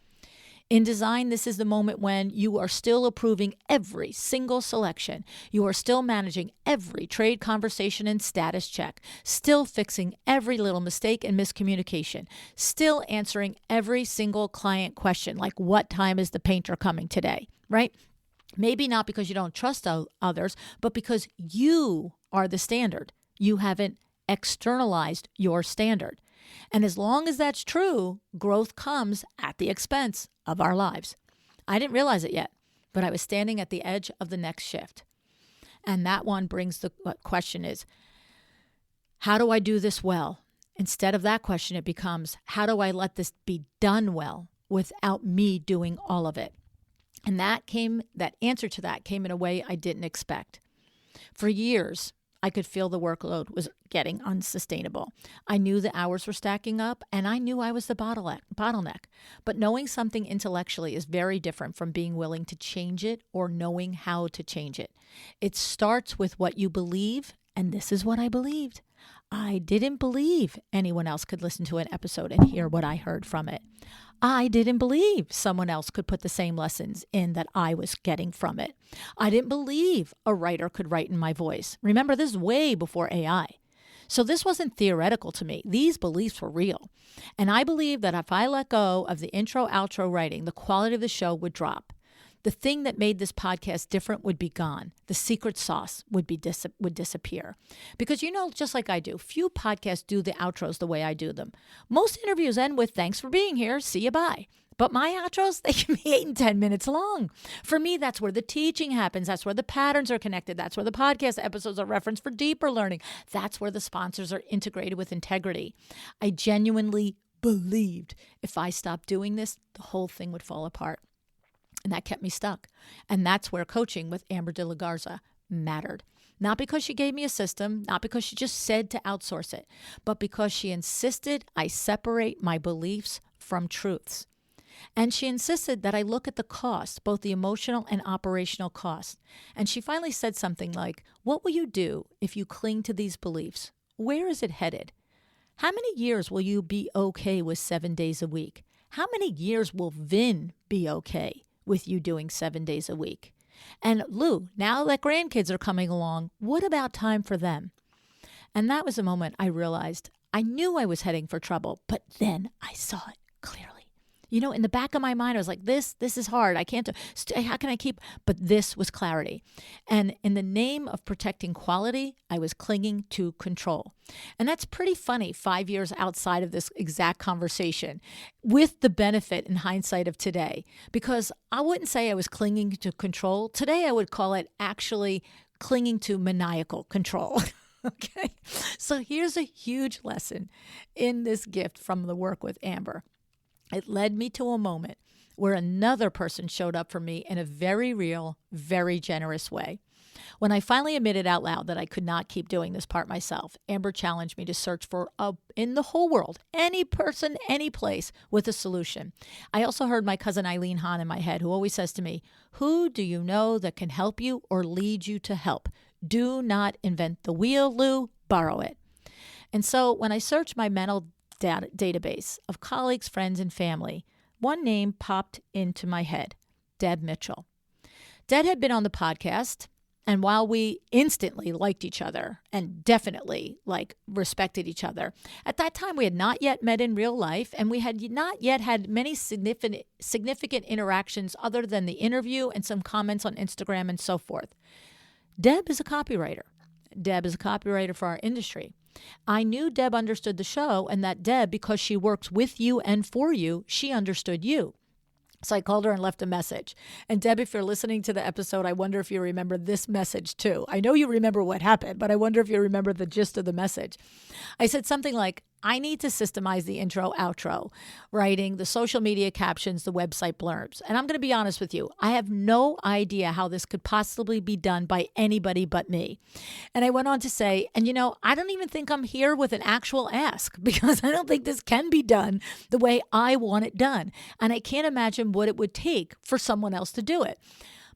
In design, this is the moment when you are still approving every single selection. You are still managing every trade conversation and status check, still fixing every little mistake and miscommunication, still answering every single client question, like what time is the painter coming today, right? Maybe not because you don't trust others, but because you are the standard. You haven't externalized your standard. And as long as that's true, growth comes at the expense of our lives. I didn't realize it yet, but I was standing at the edge of the next shift. And that one brings the question is, how do I do this well? Instead of that question, it becomes, how do I let this be done well without me doing all of it? And that answer to that came in a way I didn't expect. For years, I could feel the workload was getting unsustainable. I knew the hours were stacking up, and I knew I was the bottleneck. But knowing something intellectually is very different from being willing to change it or knowing how to change it. It starts with what you believe, and this is what I believed. I didn't believe anyone else could listen to an episode and hear what I heard from it. I didn't believe someone else could put the same lessons in that I was getting from it. I didn't believe a writer could write in my voice. Remember, this is way before AI. So this wasn't theoretical to me. These beliefs were real. And I believed that if I let go of the intro, outro writing, the quality of the show would drop. The thing that made this podcast different would be gone. The secret sauce would disappear. Because just like I do, few podcasts do the outros the way I do them. Most interviews end with, thanks for being here, see you, bye. But my outros, they can be 8 and 10 minutes long. For me, that's where the teaching happens. That's where the patterns are connected. That's where the podcast episodes are referenced for deeper learning. That's where the sponsors are integrated with integrity. I genuinely believed if I stopped doing this, the whole thing would fall apart. And that kept me stuck. And that's where coaching with Amber de la Garza mattered. Not because she gave me a system, not because she just said to outsource it, but because she insisted I separate my beliefs from truths. And she insisted that I look at the cost, both the emotional and operational cost. And she finally said something like, what will you do if you cling to these beliefs? Where is it headed? How many years will you be okay with 7 days a week? How many years will Vin be okay with you doing 7 days a week? And Lou, now that grandkids are coming along, what about time for them? And that was a moment I realized I knew I was heading for trouble, but then I saw it clearly. In the back of my mind, I was like, this is hard. I can't do, how can I keep? But this was clarity. And in the name of protecting quality, I was clinging to control. And that's pretty funny 5 years outside of this exact conversation with the benefit in hindsight of today, because I wouldn't say I was clinging to control. Today, I would call it actually clinging to maniacal control. Okay. So here's a huge lesson in this gift from the work with Amber. It led me to a moment where another person showed up for me in a very real, very generous way. When I finally admitted out loud that I could not keep doing this part myself, Amber challenged me to search for, in the whole world, any person, any place with a solution. I also heard my cousin Eileen Hahn in my head, who always says to me, who do you know that can help you or lead you to help? Do not invent the wheel, Lou, borrow it. And so when I searched my mental database of colleagues, friends, and family, one name popped into my head, Deb Mitchell. Deb had been on the podcast, and while we instantly liked each other and definitely respected each other, at that time we had not yet met in real life, and we had not yet had many significant interactions other than the interview and some comments on Instagram and so forth. Deb is a copywriter. Deb is a copywriter for our industry. I knew Deb understood the show, and that Deb, because she works with you and for you, she understood you. So I called her and left a message. And Deb, if you're listening to the episode, I wonder if you remember this message too. I know you remember what happened, but I wonder if you remember the gist of the message. I said something like, I need to systemize the intro, outro, writing, the social media captions, the website blurbs. And I'm going to be honest with you. I have no idea how this could possibly be done by anybody but me. And I went on to say, and I don't even think I'm here with an actual ask, because I don't think this can be done the way I want it done. And I can't imagine what it would take for someone else to do it.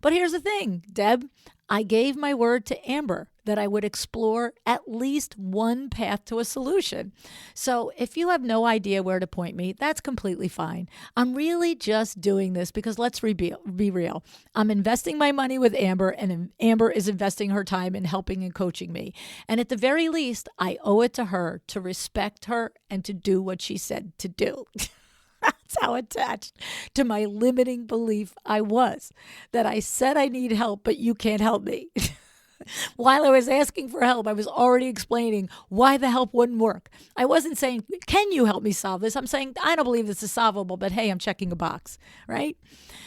But here's the thing, Deb, I gave my word to Amber that I would explore at least one path to a solution. So if you have no idea where to point me, that's completely fine. I'm really just doing this because let's be real. I'm investing my money with Amber, and Amber is investing her time in helping and coaching me. And at the very least, I owe it to her to respect her and to do what she said to do. That's how attached to my limiting belief I was, that I said I need help, but you can't help me. While I was asking for help, I was already explaining why the help wouldn't work. I wasn't saying, can you help me solve this? I'm saying, I don't believe this is solvable, but hey, I'm checking a box, right?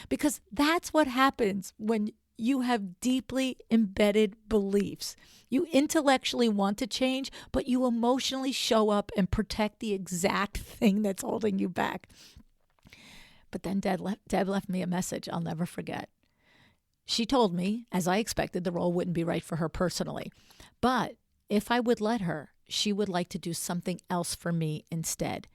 Because that's what happens when you have deeply embedded beliefs. You intellectually want to change, but you emotionally show up and protect the exact thing that's holding you back. But then Deb left me a message I'll never forget. She told me, as I expected, the role wouldn't be right for her personally. But if I would let her, she would like to do something else for me instead.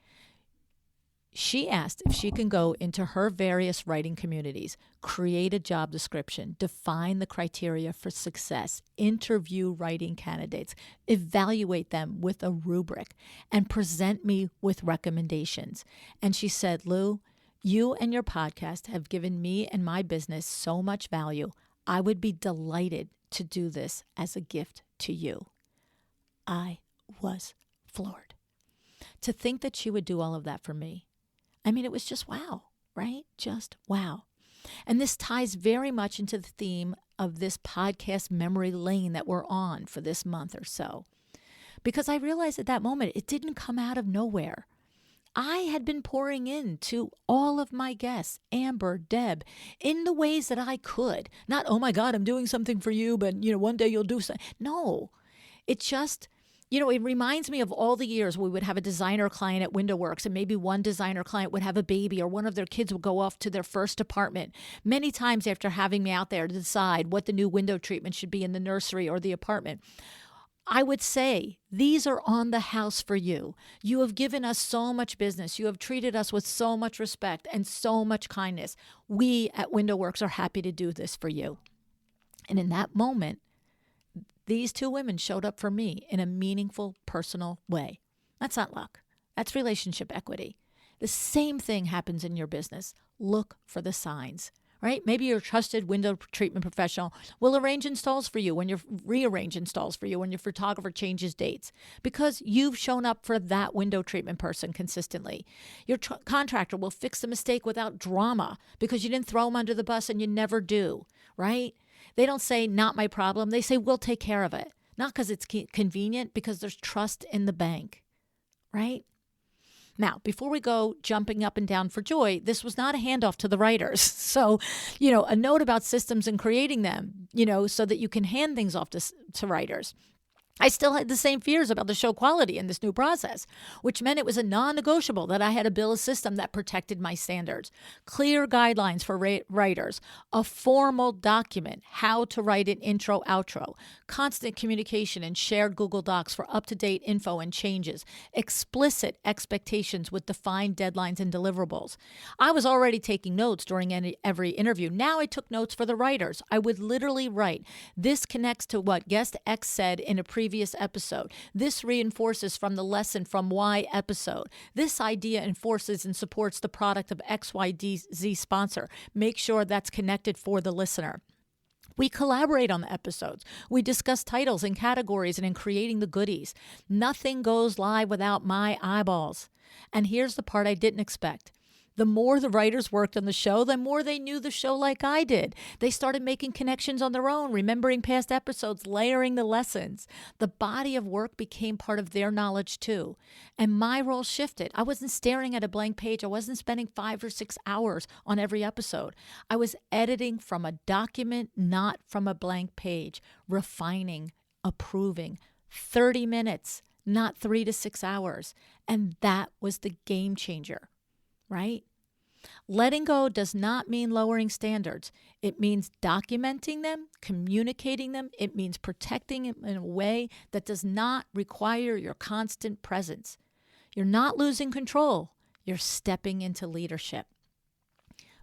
She asked if she can go into her various writing communities, create a job description, define the criteria for success, interview writing candidates, evaluate them with a rubric, and present me with recommendations. And she said, Lou, you and your podcast have given me and my business so much value. I would be delighted to do this as a gift to you. I was floored. To think that she would do all of that for me. I mean, it was just wow, right? Just wow. And this ties very much into the theme of this podcast memory lane that we're on for this month or so. Because I realized at that moment, it didn't come out of nowhere. I had been pouring into all of my guests, Amber, Deb, in the ways that I could. Not, oh my God, I'm doing something for you, but one day you'll do something. No, it just, It reminds me of all the years we would have a designer client at WindowWorks, and maybe one designer client would have a baby or one of their kids would go off to their first apartment. Many times after having me out there to decide what the new window treatment should be in the nursery or the apartment, I would say, these are on the house for you. You have given us so much business. You have treated us with so much respect and so much kindness. We at WindowWorks are happy to do this for you. And in that moment, these two women showed up for me in a meaningful, personal way. That's not luck. That's relationship equity. The same thing happens in your business. Look for the signs. Right? Maybe your trusted window treatment professional will rearrange installs for you when your photographer changes dates, because you've shown up for that window treatment person consistently. Your contractor will fix the mistake without drama because you didn't throw them under the bus, and you never do, right? They don't say, not my problem. They say, we'll take care of it. Not because it's convenient, because there's trust in the bank, right? Now, before we go jumping up and down for joy, this was not a handoff to the writers. So, a note about systems and creating them, so that you can hand things off to writers. I still had the same fears about the show quality in this new process, which meant it was a non-negotiable that I had to build a system that protected my standards. Clear guidelines for writers, a formal document, how to write an intro, outro, constant communication and shared Google Docs for up-to-date info and changes, explicit expectations with defined deadlines and deliverables. I was already taking notes during every interview. Now I took notes for the writers. I would literally write, this connects to what guest X said in a previous episode. This reinforces from the lesson from Y episode. This idea enforces and supports the product of XYZ sponsor. Make sure that's connected for the listener. We collaborate on the episodes. We discuss titles and categories and in creating the goodies. Nothing goes live without my eyeballs. And here's the part I didn't expect. The more the writers worked on the show, the more they knew the show like I did. They started making connections on their own, remembering past episodes, layering the lessons. The body of work became part of their knowledge too. And my role shifted. I wasn't staring at a blank page. I wasn't spending 5 or 6 hours on every episode. I was editing from a document, not from a blank page, refining, approving. 30 minutes, not 3 to 6 hours. And that was the game changer. Right? Letting go does not mean lowering standards. It means documenting them, communicating them. It means protecting them in a way that does not require your constant presence. You're not losing control. You're stepping into leadership.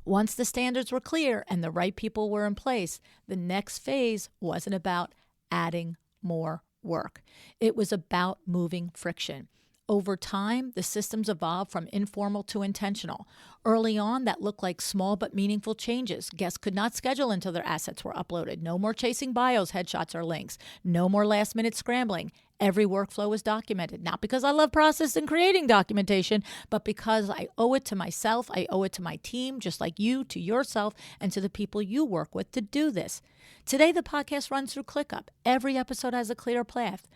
Once the standards were clear and the right people were in place, the next phase wasn't about adding more work. It was about moving friction. Over time, the systems evolved from informal to intentional. Early on, that looked like small but meaningful changes. Guests could not schedule until their assets were uploaded. No more chasing bios, headshots, or links. No more last-minute scrambling. Every workflow was documented, not because I love process and creating documentation, but because I owe it to myself, I owe it to my team, just like you, to yourself, and to the people you work with to do this. Today, the podcast runs through ClickUp. Every episode has a clear path.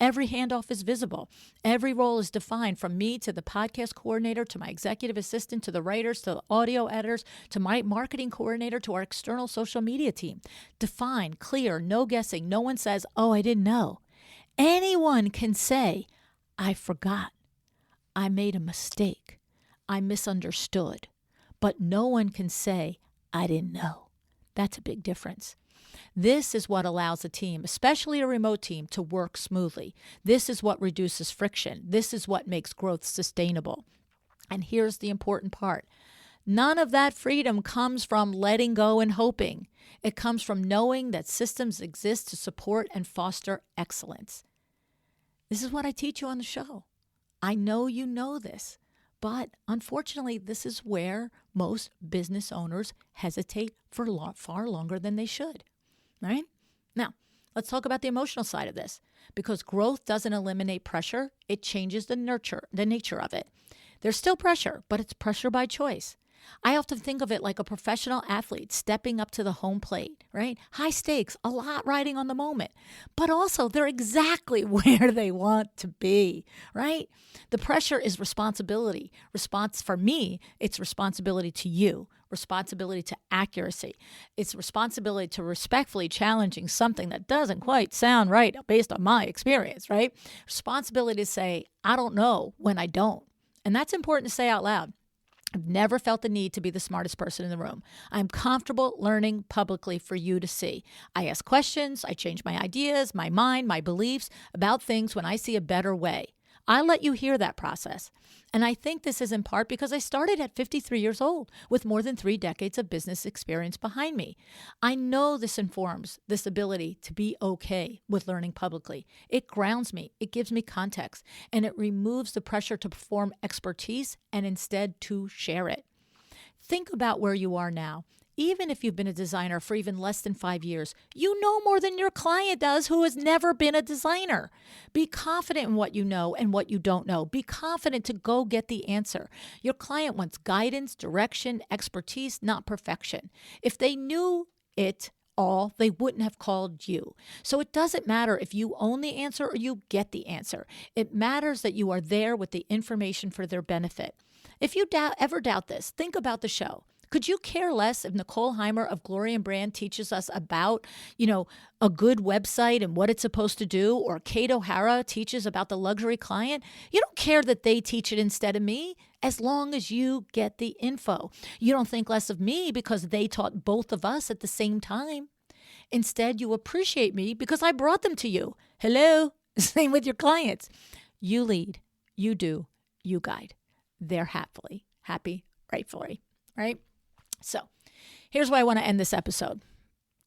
Every handoff is visible. Every role is defined, from me to the podcast coordinator, to my executive assistant, to the writers, to the audio editors, to my marketing coordinator, to our external social media team. Defined, clear, no guessing. No one says, oh, I didn't know. Anyone can say, I forgot. I made a mistake. I misunderstood. But no one can say, I didn't know. That's a big difference. This is what allows a team, especially a remote team, to work smoothly. This is what reduces friction. This is what makes growth sustainable. And here's the important part. None of that freedom comes from letting go and hoping. It comes from knowing that systems exist to support and foster excellence. This is what I teach you on the show. I know you know this, but unfortunately, this is where most business owners hesitate for far longer than they should. Right? Now, let's talk about the emotional side of this, because growth doesn't eliminate pressure. It changes the nature of it. There's still pressure, but it's pressure by choice. I often think of it like a professional athlete stepping up to the home plate, right? High stakes, a lot riding on the moment, but also they're exactly where they want to be, right? The pressure is responsibility. For me, it's responsibility to you, responsibility to accuracy. It's responsibility to respectfully challenging something that doesn't quite sound right based on my experience, right? Responsibility to say, I don't know when I don't. And that's important to say out loud. I've never felt the need to be the smartest person in the room. I'm comfortable learning publicly for you to see. I ask questions. I change my ideas, my mind, my beliefs about things when I see a better way. I let you hear that process. And I think this is in part because I started at 53 years old with more than 3 decades of business experience behind me. I know this informs this ability to be okay with learning publicly. It grounds me, it gives me context, and it removes the pressure to perform expertise and instead to share it. Think about where you are now. Even if you've been a designer for even less than 5 years, you know more than your client does who has never been a designer. Be confident in what you know and what you don't know. Be confident to go get the answer. Your client wants guidance, direction, expertise, not perfection. If they knew it all, they wouldn't have called you. So it doesn't matter if you own the answer or you get the answer. It matters that you are there with the information for their benefit. If you ever doubt this, think about the show. Could you care less if Nicole Heimer of Glory and Brand teaches us about, a good website and what it's supposed to do, or Kate O'Hara teaches about the luxury client? You don't care that they teach it instead of me, as long as you get the info. You don't think less of me because they taught both of us at the same time. Instead, you appreciate me because I brought them to you. Hello? Same with your clients. You lead, you do, you guide. They're happy, rightfully, right? So here's why I want to end this episode.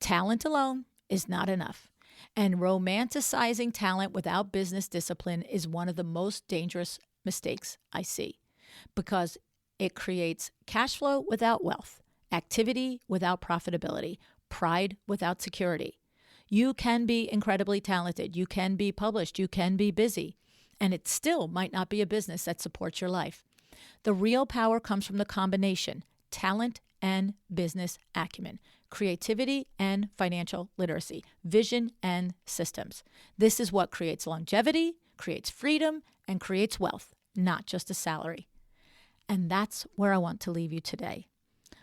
Talent alone is not enough. And romanticizing talent without business discipline is one of the most dangerous mistakes I see, because it creates cash flow without wealth, activity without profitability, pride without security. You can be incredibly talented. You can be published. You can be busy. And it still might not be a business that supports your life. The real power comes from the combination, talent and business acumen, creativity and financial literacy, vision and systems. This is what creates longevity, creates freedom, and creates wealth, not just a salary. And that's where I want to leave you today.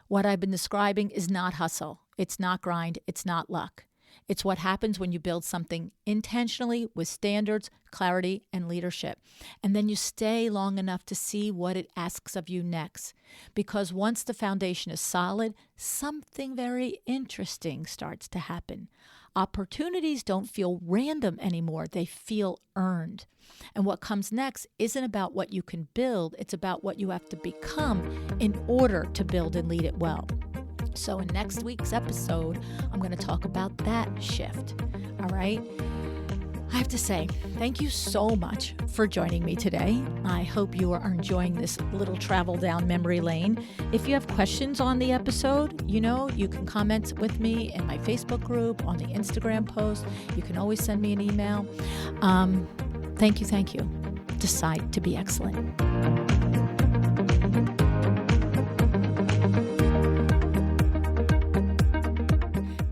What I've been describing is not hustle. It's not grind. It's not luck. It's what happens when you build something intentionally with standards, clarity, and leadership. And then you stay long enough to see what it asks of you next. Because once the foundation is solid, something very interesting starts to happen. Opportunities don't feel random anymore. They feel earned. And what comes next isn't about what you can build. It's about what you have to become in order to build and lead it well. So in next week's episode, I'm going to talk about that shift. All right. I have to say, thank you so much for joining me today. I hope you are enjoying this little travel down memory lane. If you have questions on the episode, you can comment with me in my Facebook group, on the Instagram post. You can always send me an email. Thank you. Decide to be excellent.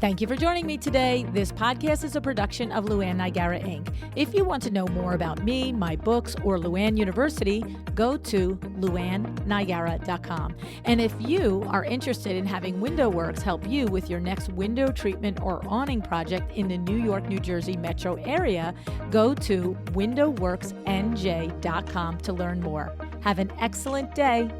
Thank you for joining me today. This podcast is a production of LuAnn Nigara, Inc. If you want to know more about me, my books, or LuAnn University, go to LuAnnNigara.com. And if you are interested in having WindowWorks help you with your next window treatment or awning project in the New York, New Jersey metro area, go to WindowWorksNJ.com to learn more. Have an excellent day.